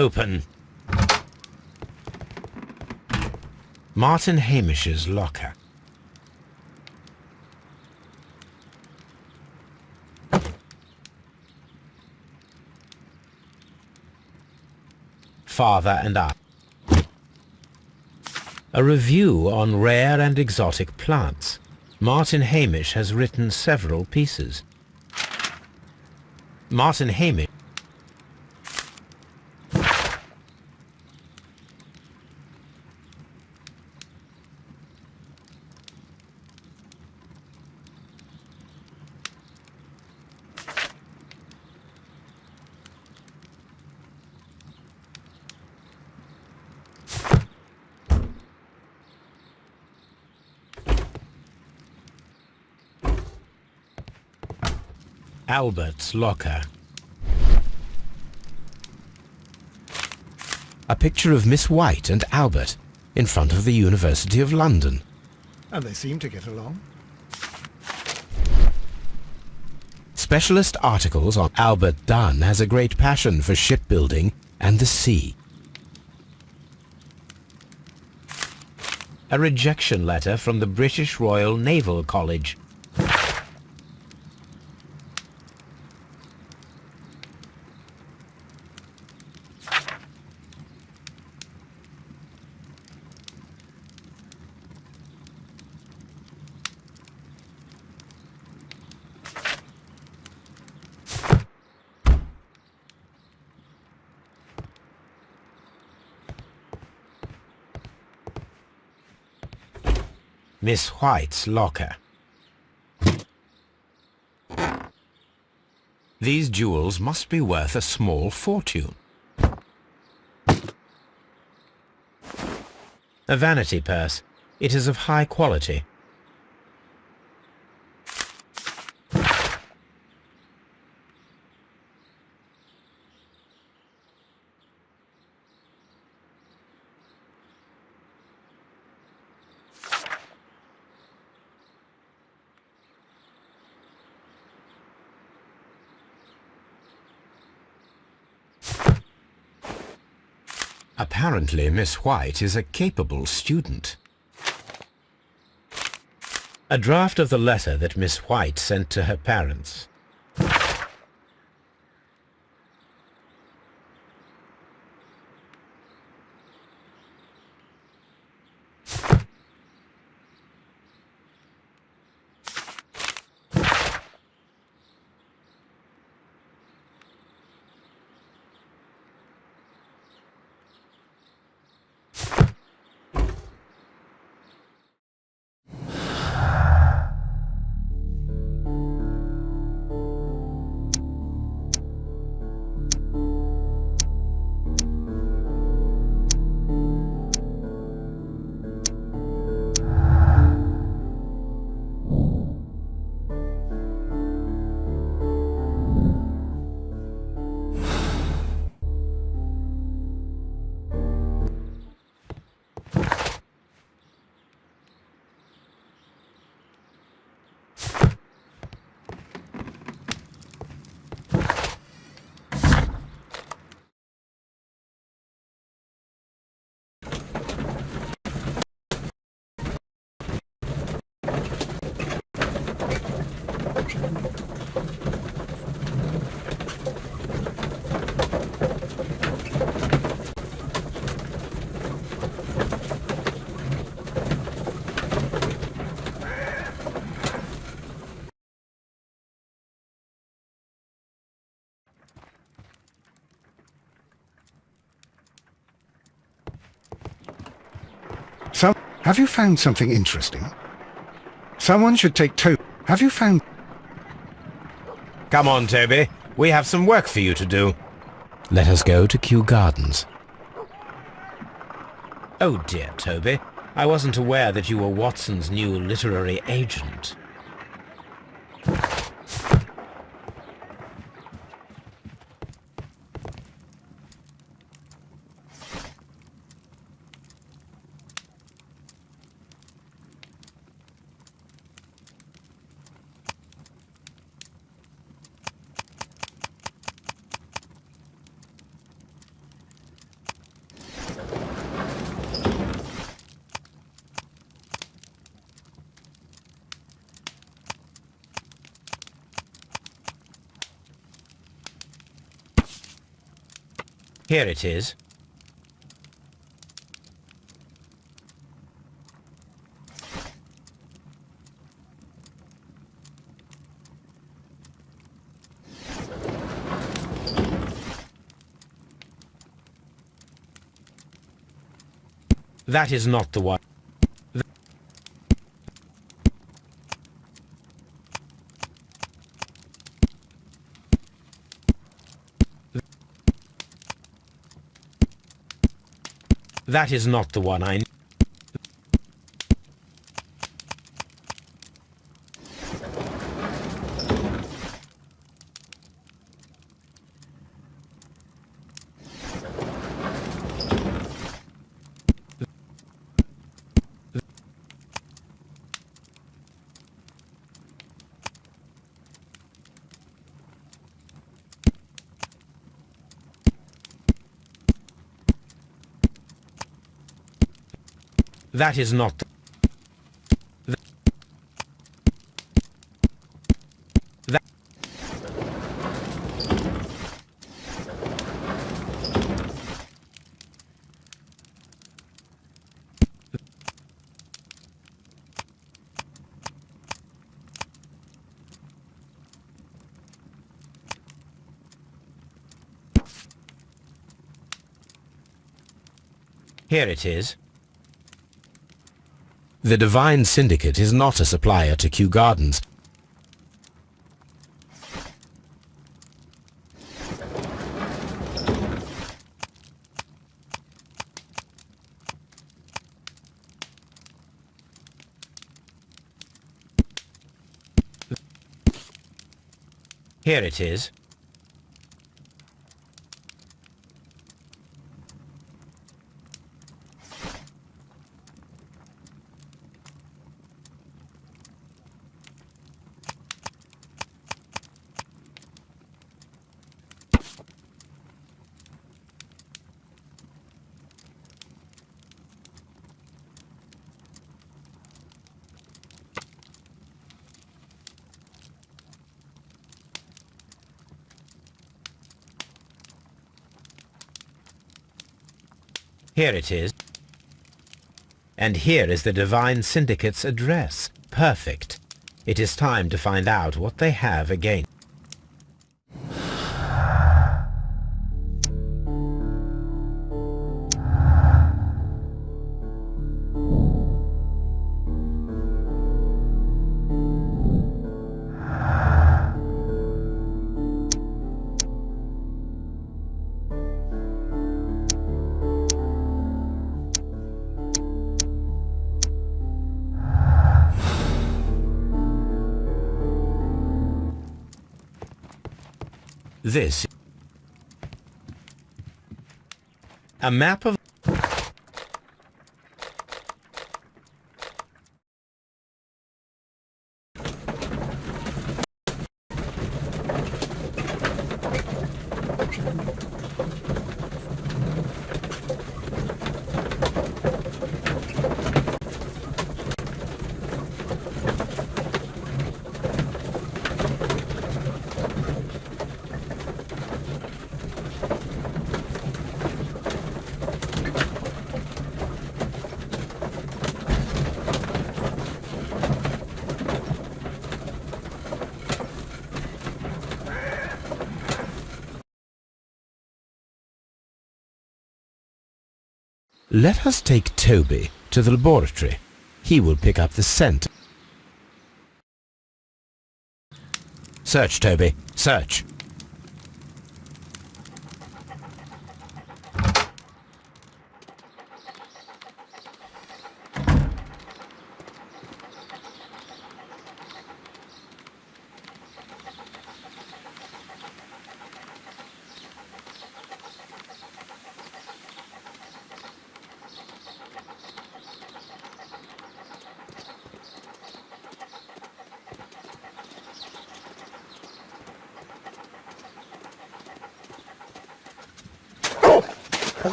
Open. Martin Hamish's locker. Father and I. A review on rare and exotic plants. Martin Hamish has written several pieces. Martin Hamish. Albert's locker. A picture of Miss White and Albert in front of the University of London. And they seem to get along. Specialist articles on Albert Dunn has a great passion for shipbuilding and the sea. A rejection letter from the British Royal Naval College. Miss White's locker. These jewels must be worth a small fortune. A vanity purse. It is of high quality. Apparently, Miss White is a capable student. A draft of the letter that Miss White sent to her parents. So, have you found something interesting? Someone should take Toby. Have you found... Come on, Toby. We have some work for you to do. Let us go to Kew Gardens. Oh dear, Toby. I wasn't aware that you were Watson's new literary agent. Here it is. That is not the one. That is not the one I need. That is not the... That... Here it is. The Divine Syndicate is not a supplier to Kew Gardens. Here it is. Here it is. And here is the Divine Syndicate's address. Perfect. It is time to find out what they have again. This. A map of... Let us take Toby to the laboratory. He will pick up the scent. Search, Toby. Search.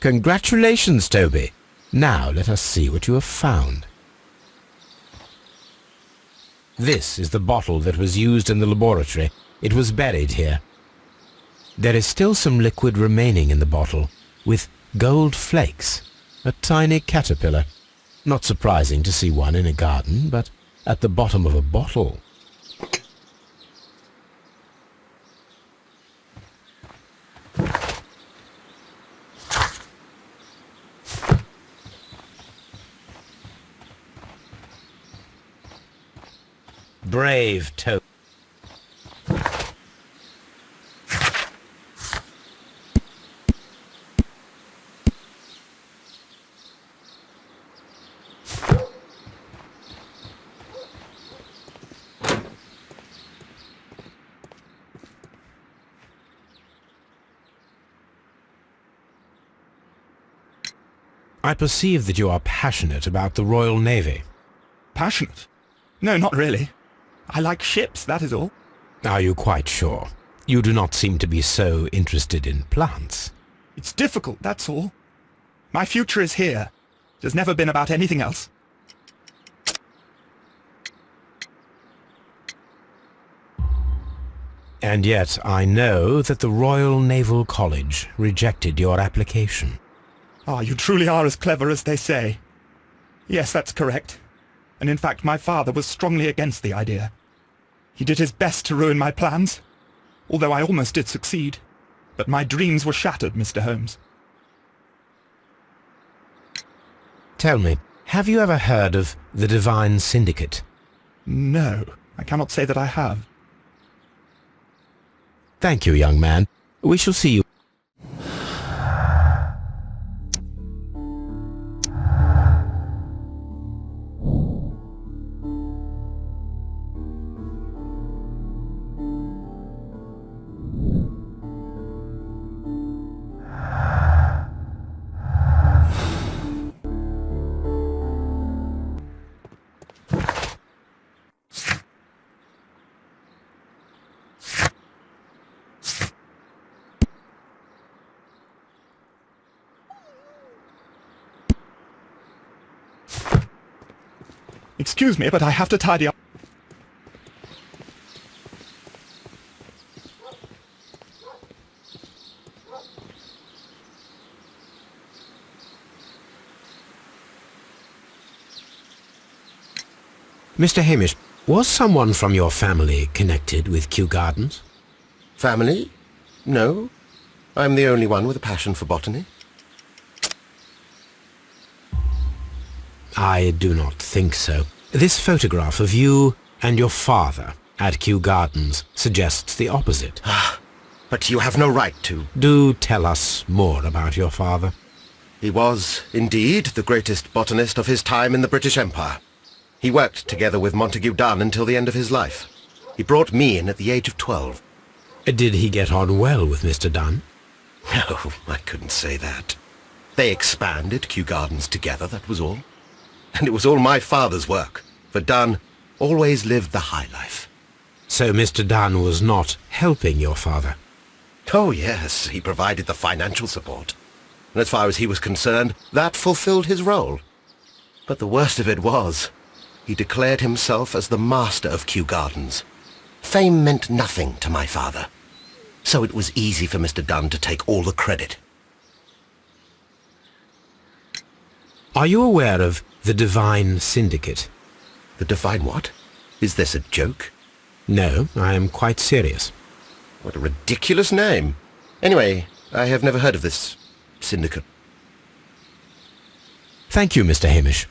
Congratulations, Toby. Now let us see what you have found. This is the bottle that was used in the laboratory. It was buried here. There is still some liquid remaining in the bottle, with gold flakes, a tiny caterpillar. Not surprising to see one in a garden, but at the bottom of a bottle. Brave Toad. I perceive that you are passionate about the Royal Navy. Passionate? No, not really. I like ships, that is all. Are you quite sure? You do not seem to be so interested in plants. It's difficult, that's all. My future is here. It has never been about anything else. And yet I know that the Royal Naval College rejected your application. Ah, you truly are as clever as they say. Yes, that's correct. And in fact, my father was strongly against the idea. He did his best to ruin my plans, although I almost did succeed. But my dreams were shattered, Mr. Holmes. Tell me, have you ever heard of the Divine Syndicate? No, I cannot say that I have. Thank you, young man. We shall see you. Excuse me, but I have to tidy up. Mr. Hamish, was someone from your family connected with Kew Gardens? Family? No. I'm the only one with a passion for botany. I do not think so. This photograph of you and your father at Kew Gardens suggests the opposite. But you have no right to. Do tell us more about your father. He was, indeed, the greatest botanist of his time in the British Empire. He worked together with Montague Dunn until the end of his life. He brought me in at the age of 12. Did he get on well with Mr. Dunn? No, I couldn't say that. They expanded Kew Gardens together, that was all. And it was all my father's work, for Dunn always lived the high life. So Mr. Dunn was not helping your father? Oh yes, he provided the financial support. And as far as he was concerned, that fulfilled his role. But the worst of it was, he declared himself as the master of Kew Gardens. Fame meant nothing to my father. So it was easy for Mr. Dunn to take all the credit. Are you aware of the Divine Syndicate? The Divine what? Is this a joke? No, I am quite serious. What a ridiculous name. Anyway, I have never heard of this syndicate. Thank you, Mr. Hamish.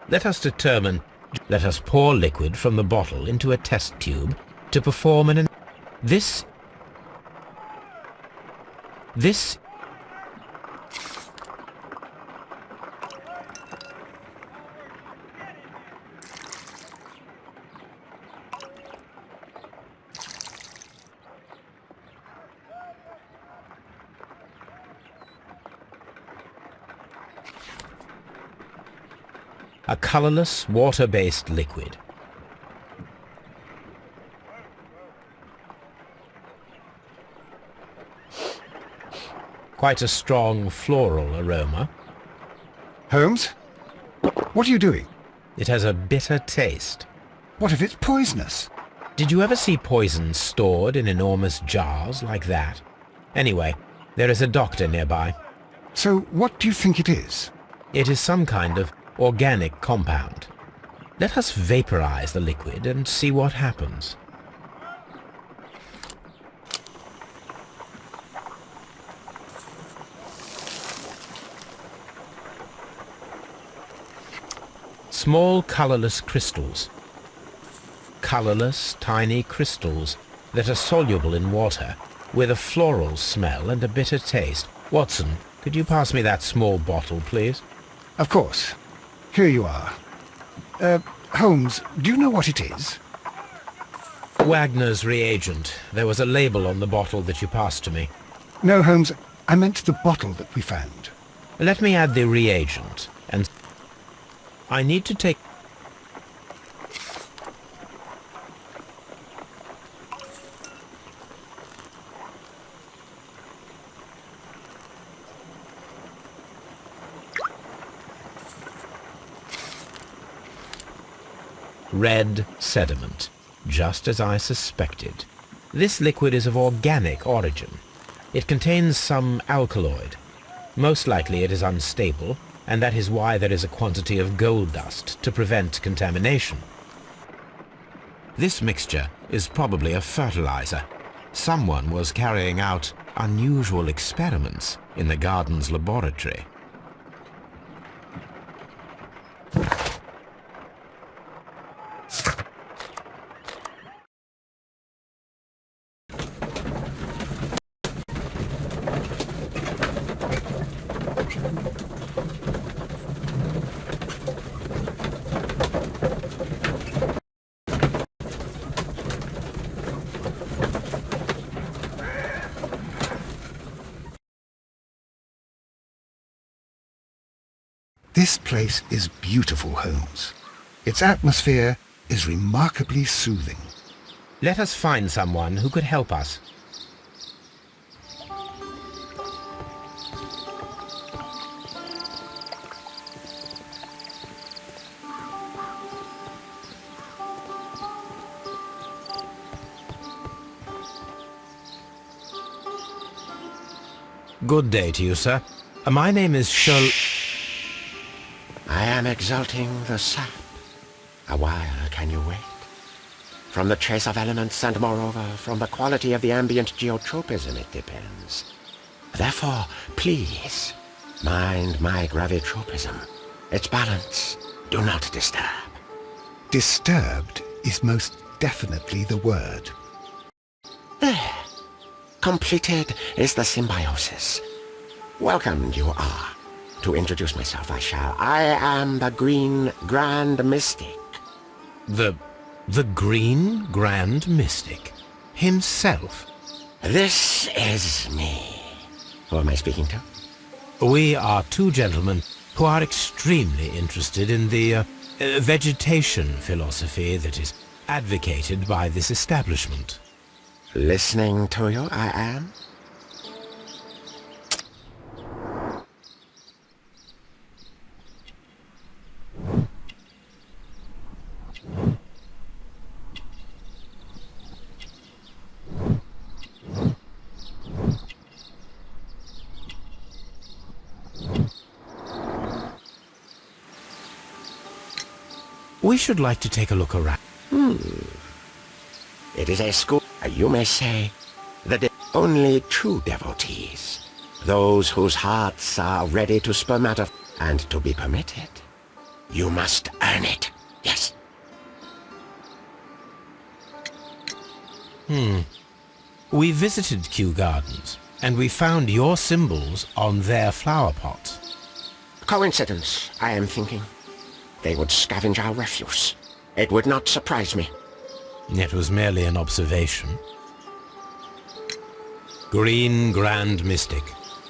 Let us determine. Let us pour liquid from the bottle into a test tube to perform an... This... A colorless, water-based liquid. Quite a strong floral aroma. Holmes? What are you doing? It has a bitter taste. What if it's poisonous? Did you ever see poison stored in enormous jars like that? Anyway, there is a doctor nearby. So what do you think it is? It is some kind of organic compound. Let us vaporize the liquid and see what happens. Small colorless crystals. Colorless, tiny crystals that are soluble in water, with a floral smell and a bitter taste. Watson, could you pass me that small bottle, please? Of course. Here you are. Holmes, do you know what it is? Wagner's reagent. There was a label on the bottle that you passed to me. No, Holmes, I meant the bottle that we found. Let me add the reagent, and I need to take... Red sediment, just as I suspected. This liquid is of organic origin. It contains some alkaloid. Most likely it is unstable, and that is why there is a quantity of gold dust to prevent contamination. This mixture is probably a fertilizer. Someone was carrying out unusual experiments in the garden's laboratory. This place is beautiful, Holmes. Its atmosphere is remarkably soothing. Let us find someone who could help us. Good day to you, sir. My name is Sherlock. I am exalting the sap. A while can you wait? From the trace of elements and moreover from the quality of the ambient geotropism it depends. Therefore, please, mind my gravitropism. Its balance, do not disturb. Disturbed is most definitely the word. There. Completed is the symbiosis. Welcomed you are. To introduce myself, I shall. I am the Green Grand Mystic. The Green Grand Mystic? Himself? This is me. Who am I speaking to? We are two gentlemen who are extremely interested in the vegetation philosophy that is advocated by this establishment. Listening to you, I am. We should like to take a look around. It is a school, you may say, the only true devotees. Those whose hearts are ready to spermatify and to be permitted. You must earn it. Yes. We visited Kew Gardens, and we found your symbols on their flower pots. Coincidence, I am thinking. They would scavenge our refuse. It would not surprise me. It was merely an observation. Green Grand Mystic,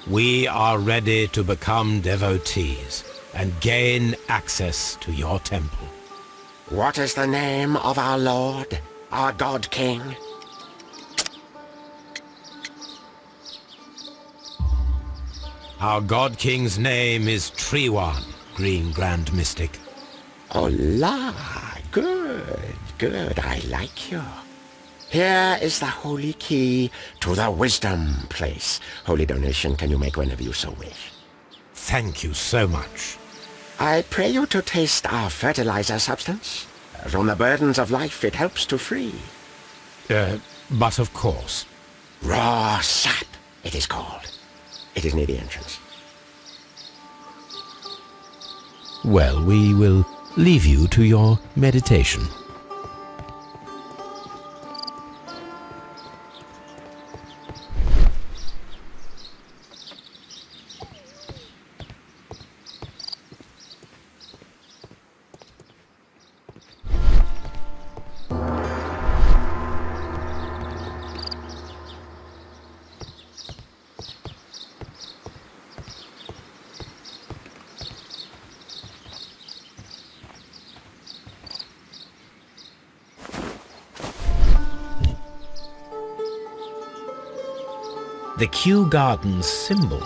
we are ready to become devotees and gain access to your temple. What is the name of our Lord, our God King? Our God King's name is Treewan, Green Grand Mystic. Hola! Good, good. I like you. Here is the holy key to the wisdom place. Holy donation can you make whenever you so wish. Thank you so much. I pray you to taste our fertilizer substance. From the burdens of life it helps to free. But of course. Raw sap, it is called. It is near the entrance. Well, we will leave you to your meditation. The Kew Gardens symbol.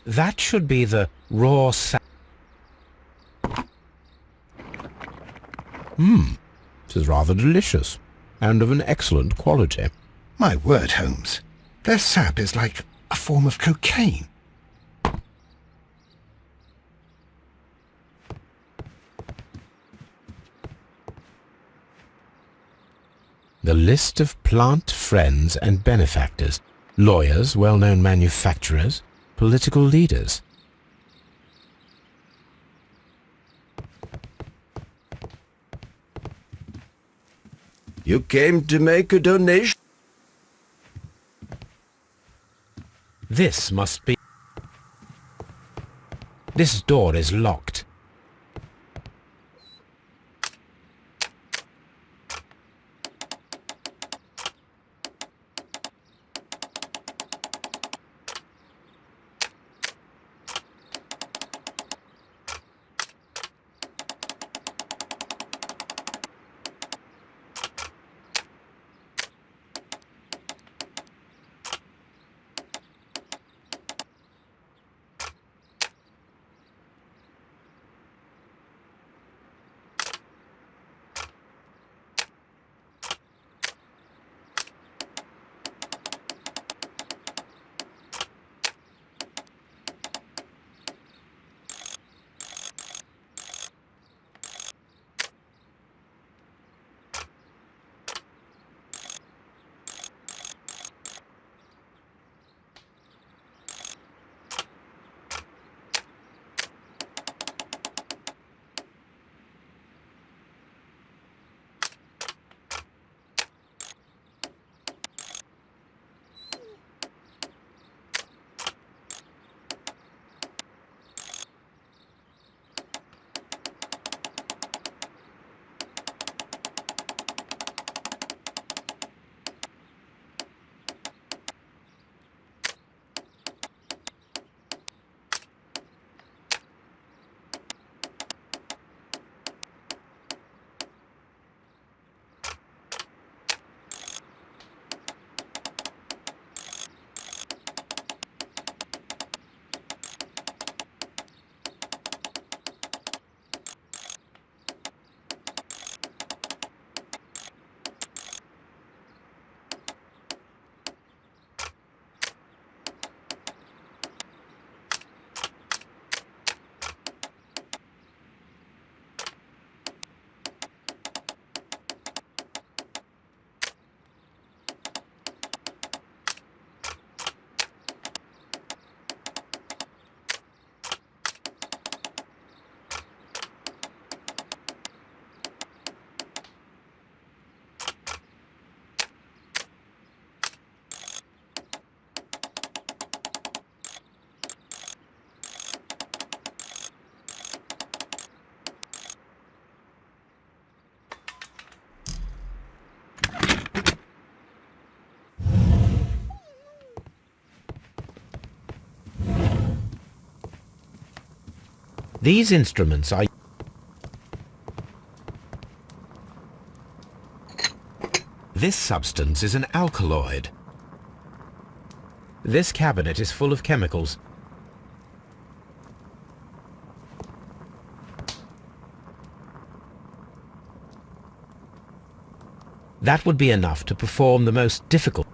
That should be the raw sap. It is rather delicious, and of an excellent quality. My word, Holmes. Their sap is like a form of cocaine. The list of plant friends and benefactors, lawyers, well-known manufacturers, political leaders. You came to make a donation? This must be... This door is locked. These instruments are... This substance is an alkaloid. This cabinet is full of chemicals. That would be enough to perform the most difficult.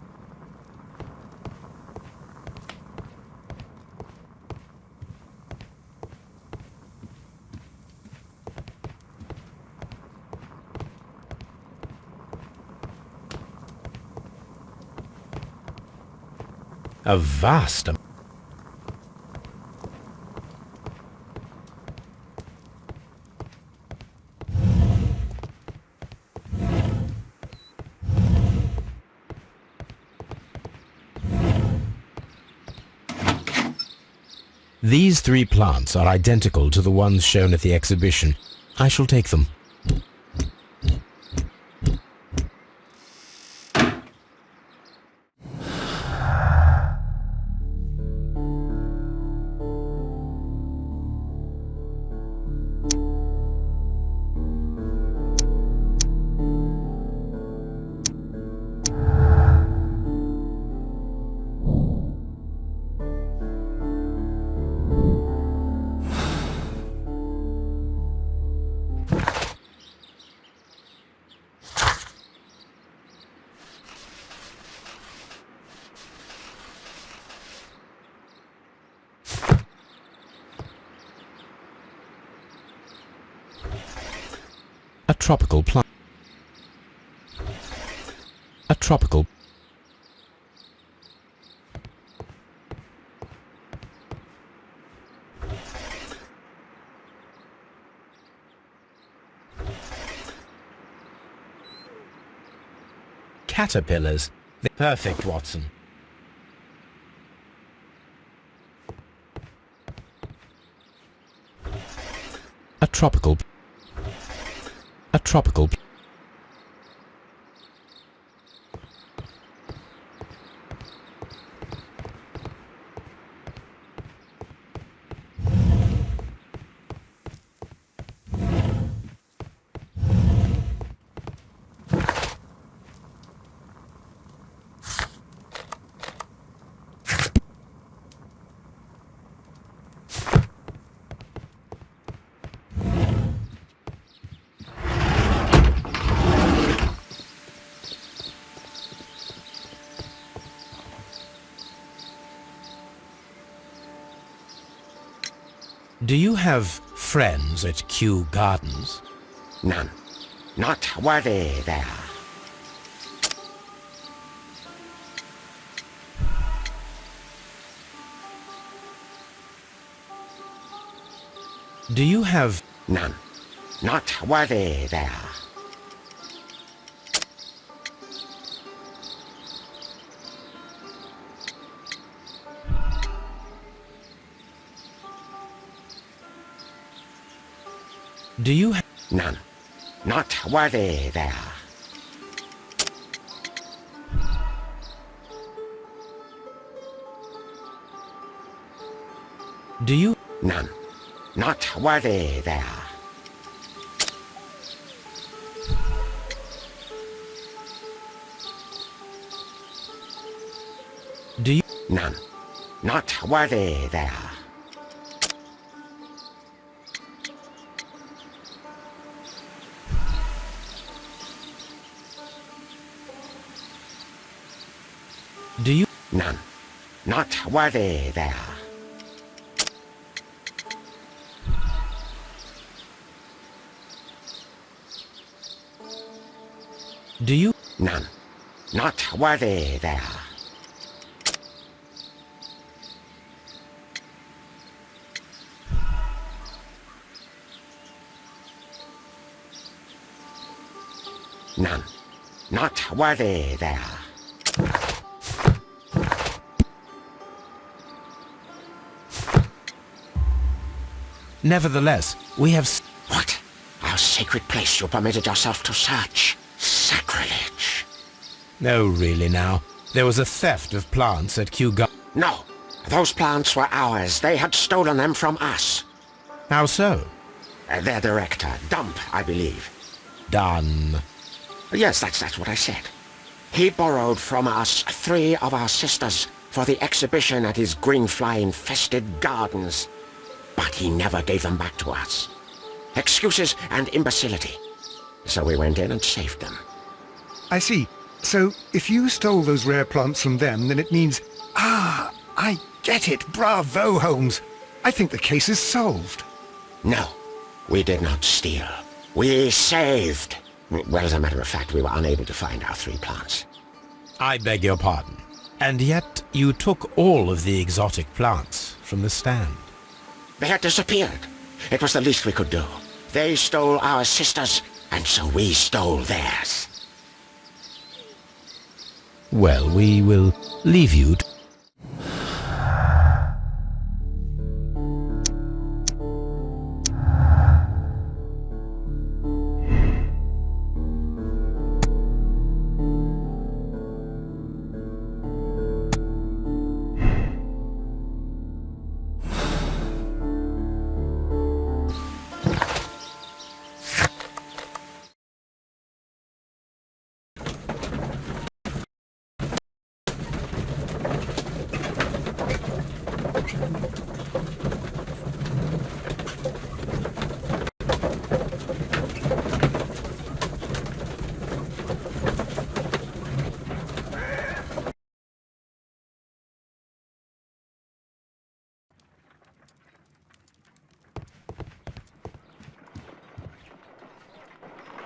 A vast amount. These 3 plants are identical to the ones shown at the exhibition. I shall take them. A tropical plant. A tropical. Caterpillars. Perfect, Watson. A tropical. A tropical. Do you have friends at Kew Gardens? None. Not worthy there. Do you have... None. Not worthy there. Do you have... None. Not worthy there. Do you... None. Not worthy there. Do you... None. Not worthy there. Do you... None. Not worthy there. Do you... None. Not worthy there. None. Not worthy there. Nevertheless, we have... What? Our sacred place you permitted yourself to search. Sacrilege. No, really now. There was a theft of plants at Kew Gardens. No. Those plants were ours. They had stolen them from us. How so? Their director, Dump, I believe. Done. Yes, that's what I said. He borrowed from us 3 of our sisters for the exhibition at his greenfly-infested gardens. But he never gave them back to us. Excuses and imbecility. So we went in and saved them. I see. So, if you stole those rare plants from them, then it means... Ah, I get it. Bravo, Holmes. I think the case is solved. No, we did not steal. We saved. Well, as a matter of fact, we were unable to find our 3 plants. I beg your pardon. And yet you took all of the exotic plants from the stand. They had disappeared. It was the least we could do. They stole our sisters, and so we stole theirs. Well, we will leave you to...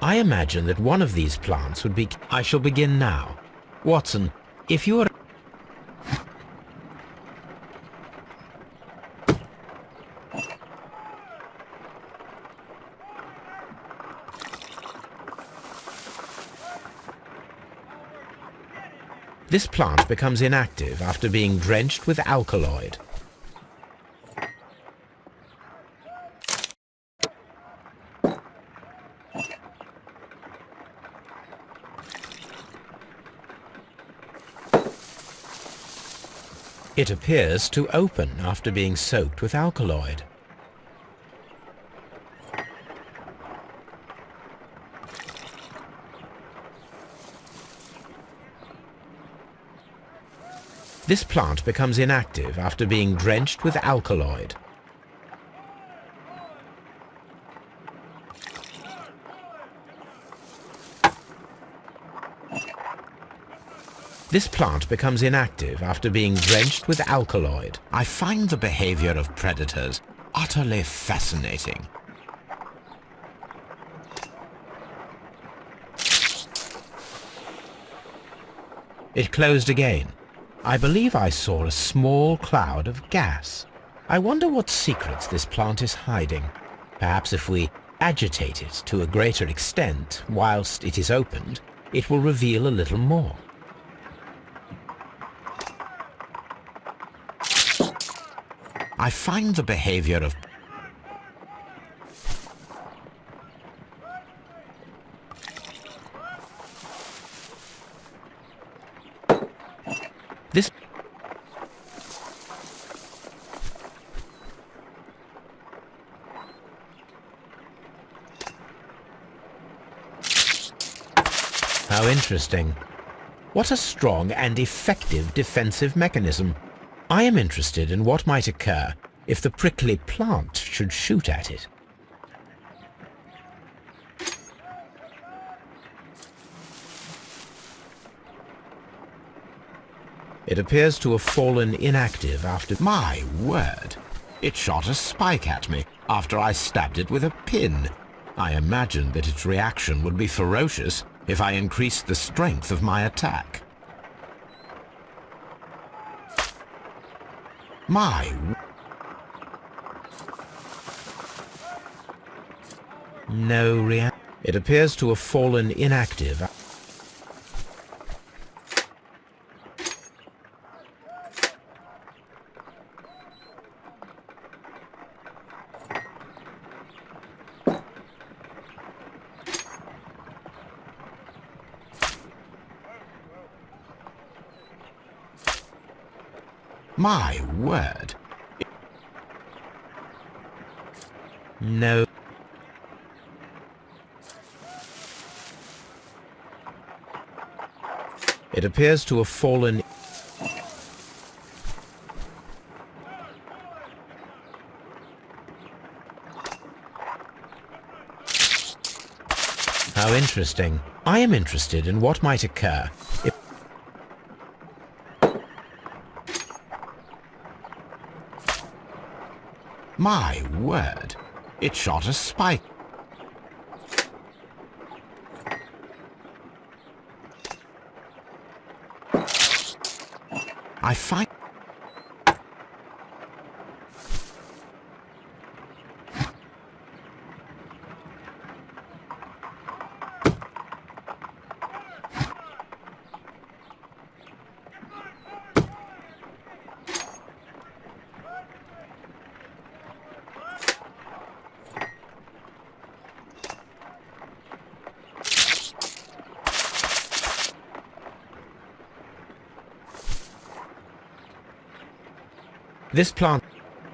I imagine that one of these plants would be... I shall begin now. Watson, if you are... This plant becomes inactive after being drenched with alkaloid. It appears to open after being soaked with alkaloid. This plant becomes inactive after being drenched with alkaloid. This plant becomes inactive after being drenched with alkaloid. I find the behavior of predators utterly fascinating. It closed again. I believe I saw a small cloud of gas. I wonder what secrets this plant is hiding. Perhaps if we agitate it to a greater extent whilst it is opened, it will reveal a little more. I find the behavior of... This... How interesting. What a strong and effective defensive mechanism. I am interested in what might occur if the prickly plant should shoot at it. It appears to have fallen inactive after... My word! It shot a spike at me after I stabbed it with a pin. I imagined that its reaction would be ferocious if I increased the strength of my attack. No reaction. It appears to have fallen inactive. My word. No. It appears to have fallen. How interesting. I am interested in what might occur if... My word! It shot a spike. I find...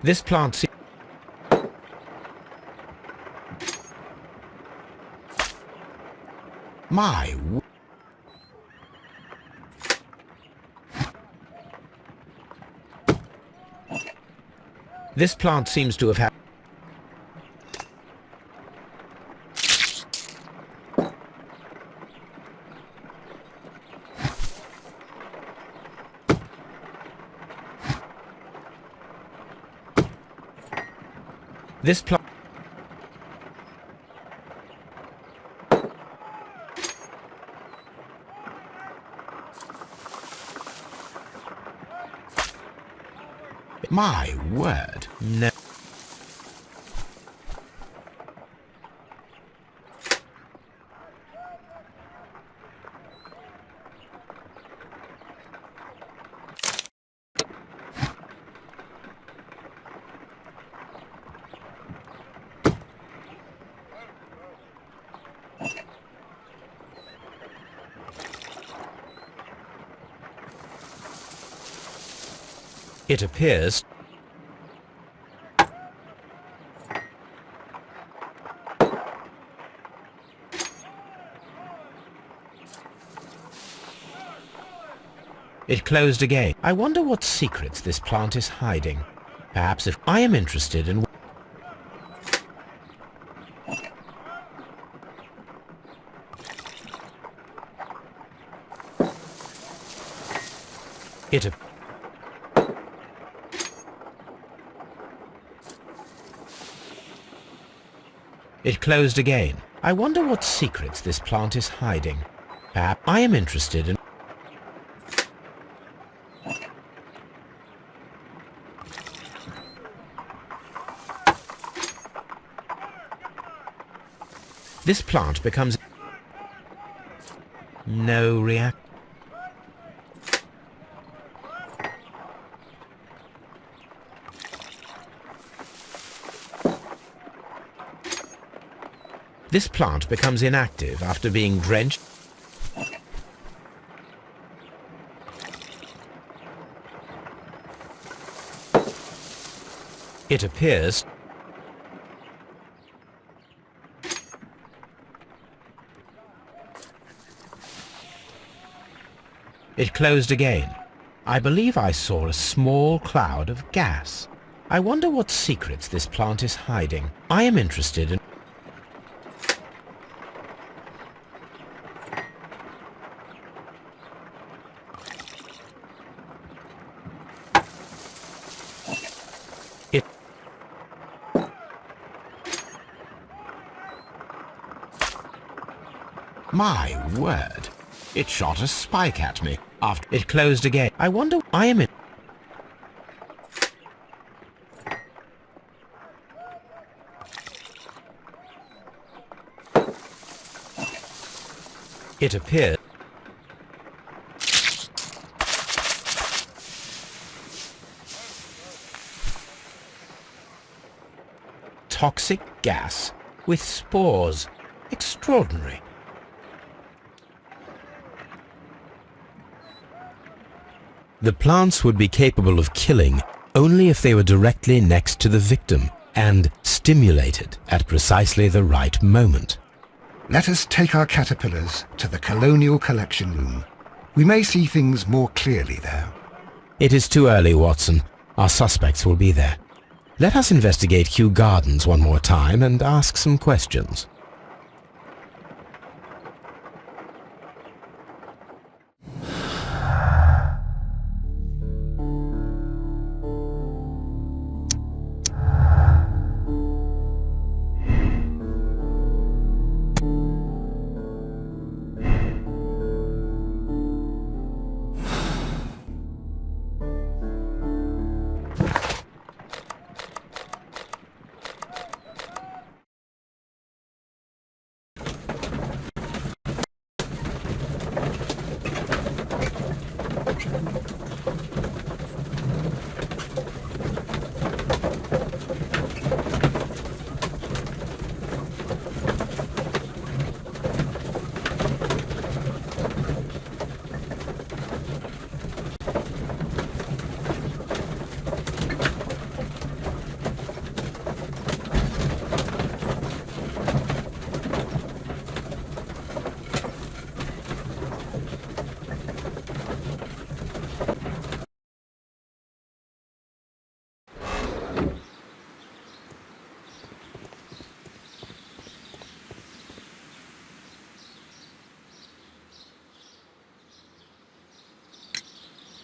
This plant se- My w- This plant seems to have had... This plant... My word, no. It appears... It closed again. I wonder what secrets this plant is hiding. Perhaps if I am interested in... It... It closed again. I wonder what secrets this plant is hiding. Perhaps I am interested in... This plant becomes... No react... This plant becomes inactive after being drenched. It appears... It closed again. I believe I saw a small cloud of gas. I wonder what secrets this plant is hiding. I am interested in... It... My word! It shot a spike at me. After it closed again. I wonder... I am in... It appears... Toxic gas with spores. Extraordinary. The plants would be capable of killing only if they were directly next to the victim. and stimulated at precisely the right moment. Let us take our caterpillars to the Colonial Collection Room. We may see things more clearly there. It is too early, Watson. Our suspects will be there. Let us investigate Kew Gardens one more time and ask some questions.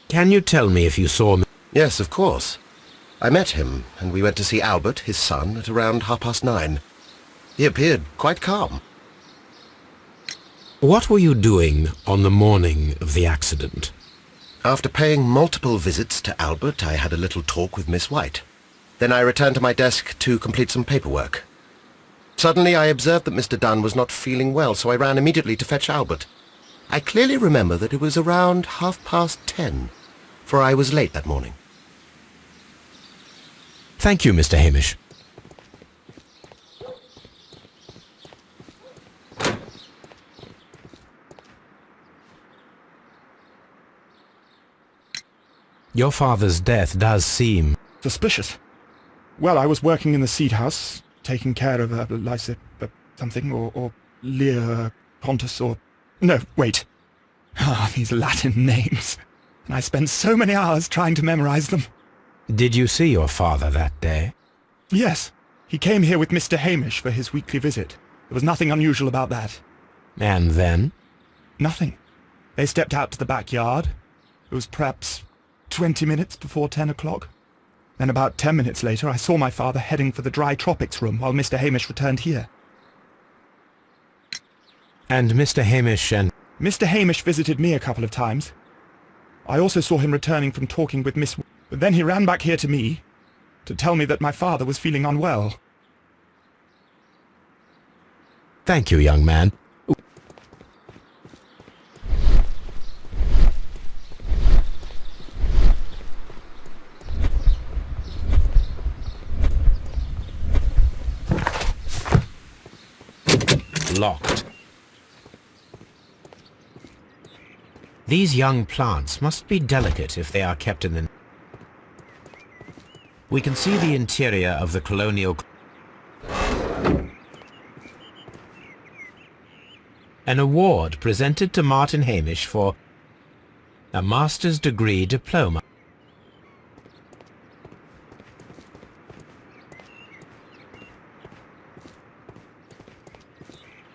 Can you tell me if you saw me? Yes, of course. I met him, and we went to see Albert, his son, at around 9:30. He appeared quite calm. What were you doing on the morning of the accident? After paying multiple visits to Albert, I had a little talk with Miss White. Then I returned to my desk to complete some paperwork. Suddenly I observed that Mr. Dunn was not feeling well, so I ran immediately to fetch Albert. I clearly remember that it was around 10:30, for I was late that morning. Thank you, Mr. Hamish. Your father's death does seem... Suspicious. Well, I was working in the seed house, taking care of something, or Lear Pontus, or... No, wait. Ah, these Latin names. And I spent so many hours trying to memorize them. Did you see your father that day? Yes. He came here with Mr. Hamish for his weekly visit. There was nothing unusual about that. And then? Nothing. They stepped out to the backyard. It was perhaps 20 minutes before 10 o'clock. Then about 10 minutes later, I saw my father heading for the dry tropics room while Mr. Hamish returned here. And Mr. Hamish and... Mr. Hamish visited me a couple of times. I also saw him returning from talking with Miss... But then he ran back here to me to tell me that my father was feeling unwell. Thank you, young man. Locked. These young plants must be delicate if they are kept in the... We can see the interior of the colonial... An award presented to Martin Hamish for a master's degree diploma.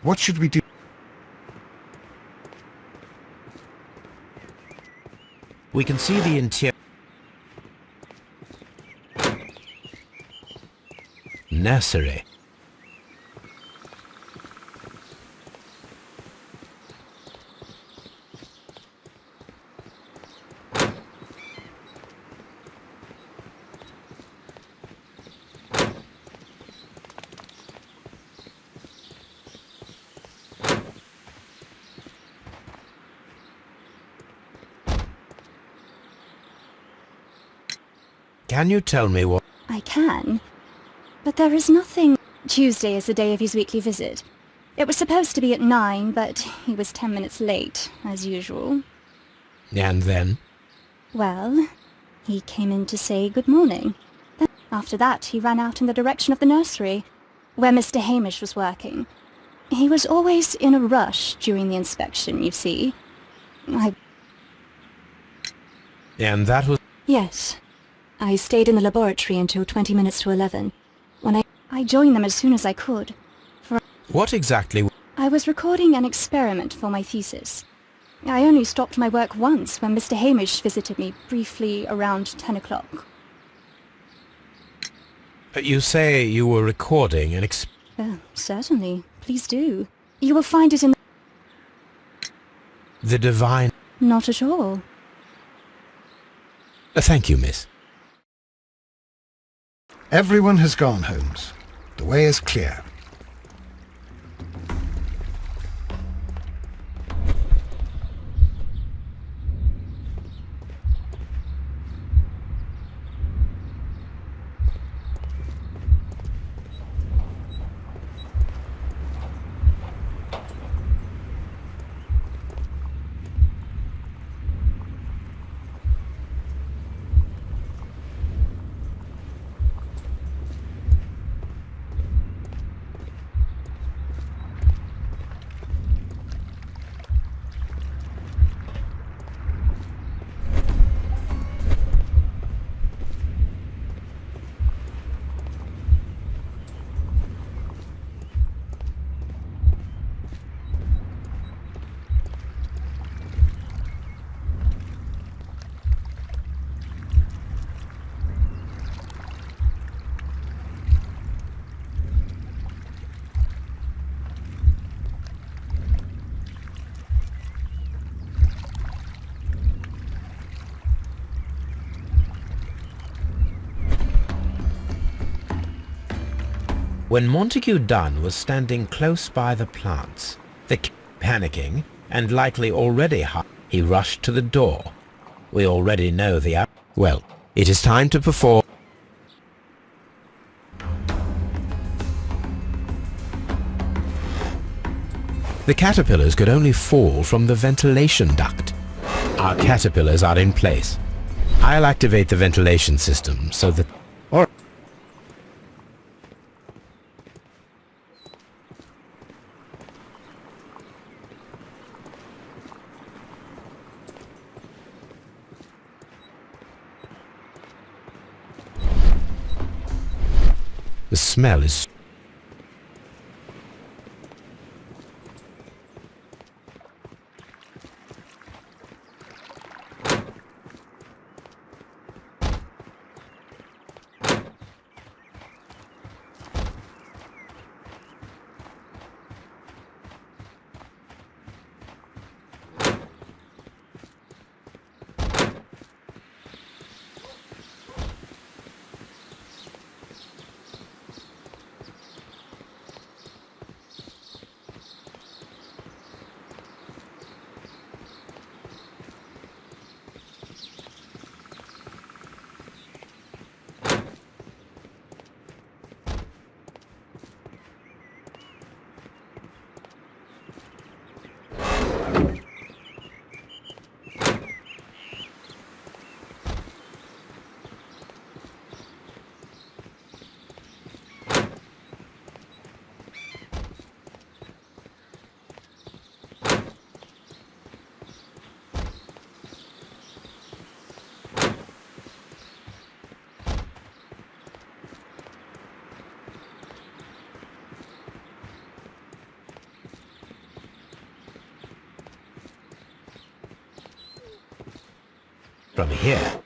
What should we do? We can see the interior... Nursery. Can you tell me what... I can, but there is nothing... Tuesday is the day of his weekly visit. It was supposed to be at 9, but he was 10 minutes late, as usual. And then? Well, he came in to say good morning. After that, he ran out in the direction of the nursery, where Mr. Hamish was working. He was always in a rush during the inspection, you see. And that was... Yes. I stayed in the laboratory until 20 minutes to 11. When I joined them as soon as I could. What exactly... I was recording an experiment for my thesis. I only stopped my work once when Mr. Hamish visited me briefly around 10 o'clock. You say you were recording an Certainly. Please do. You will find it in the divine... Not at all. Thank you, miss. Everyone has gone, Holmes. The way is clear. When Montague Dunn was standing close by the plants, panicking, and likely already he rushed to the door. We already know the well, it is time to perform. The caterpillars could only fall from the ventilation duct. Our caterpillars are in place. I'll activate the ventilation system so that... The smell is... From here.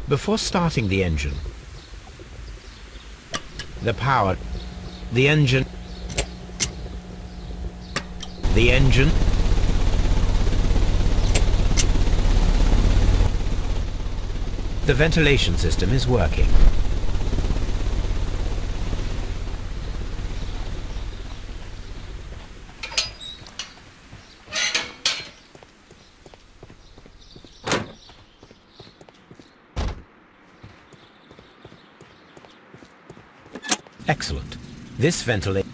Before starting the engine, the engine, the ventilation system is working. Excellent. This ventilator...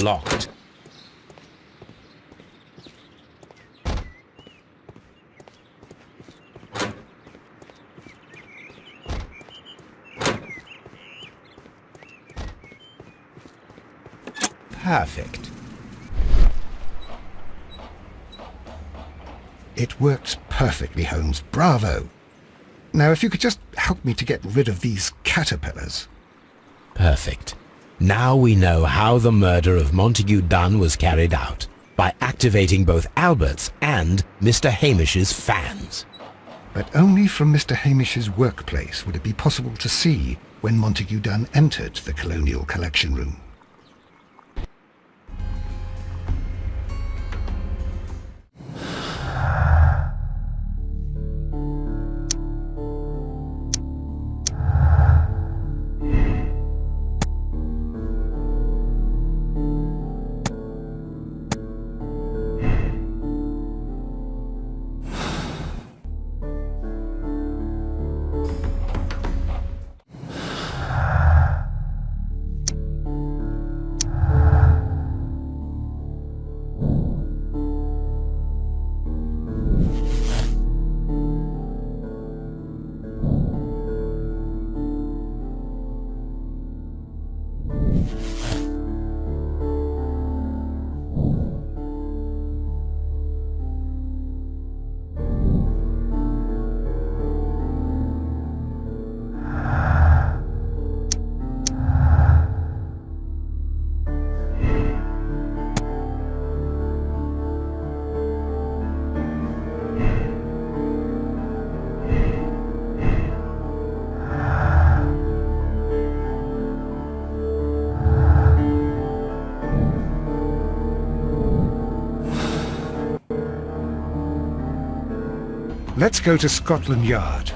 Locked. Perfect. It works perfectly, Holmes. Bravo. Now, if you could just help me to get rid of these caterpillars. Perfect. Now we know how the murder of Montague Dunn was carried out, by activating both Albert's and Mr. Hamish's fans. But only from Mr. Hamish's workplace would it be possible to see when Montague Dunn entered the Colonial Collection Room. Let's go to Scotland Yard.